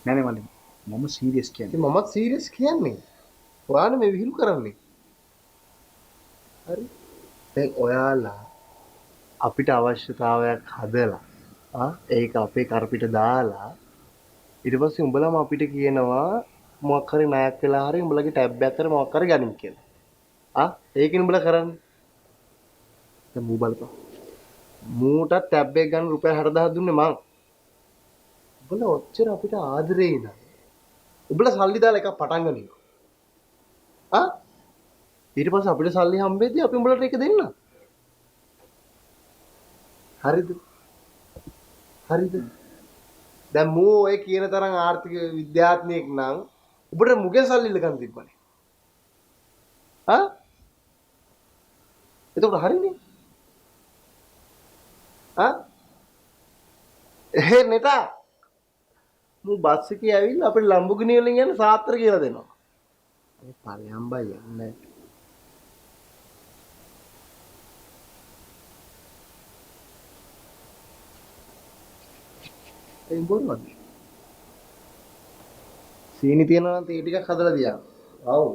නෑ නේ මල්ලි. මම සීරියස් කියන්නේ. ඉතින් මමත් සීරියස් කියන්නේ. ඔයාලා මේ විහිළු කරන්නේ. හරි. දැන් ඔයාලා අපිට අවශ්‍යතාවයක් හදලා ඒක අපේ කරපිට දාලා ඊට පස්සේ උඹලම අපිට කියනවා මොකක් හරි ණයක් වෙලා හරි උඹලගේ ටැබ් එකක් හරි මොකක් හරි ගනින් කියලා. ඒකනේ උඹලා කරන්නේ. දැන් මූ බලපන්. මූටත් ටැබ් එක ගන්න රුපියල් 60000 දුන්නේ මං. උඹලා ඔච්චර අපිට ආදරේ ඉඳන්. උඹලා සල්ලි දාලා එකක් පටන් ගනිනවා. ඊට පස්සේ අපිට සල්ලි හම්බෙද්දී අපි උඹලට ඒක දෙන්න. හරිද? හරිද? දැන් මූ ඔය කියන තරම් ආර්ථික විද්‍යාඥයෙක් නම් ඔබට මුගෙන් සල්ලි ඉල්ලගන්න තිබ්බනේ. එතකොට හරිනේ. එහෙ නෙටා. මූ බස් එකේ ඇවිල්ලා අපිට ලම්බෝගිනි වලින් යන සාත්‍ර කියලා දෙනවා. ඒ පරියම් බයි යන්නේ. ඒ බොරුවද? සීනි තියනවා නම් තේ ටිකක් හදලා දියා. ආව්.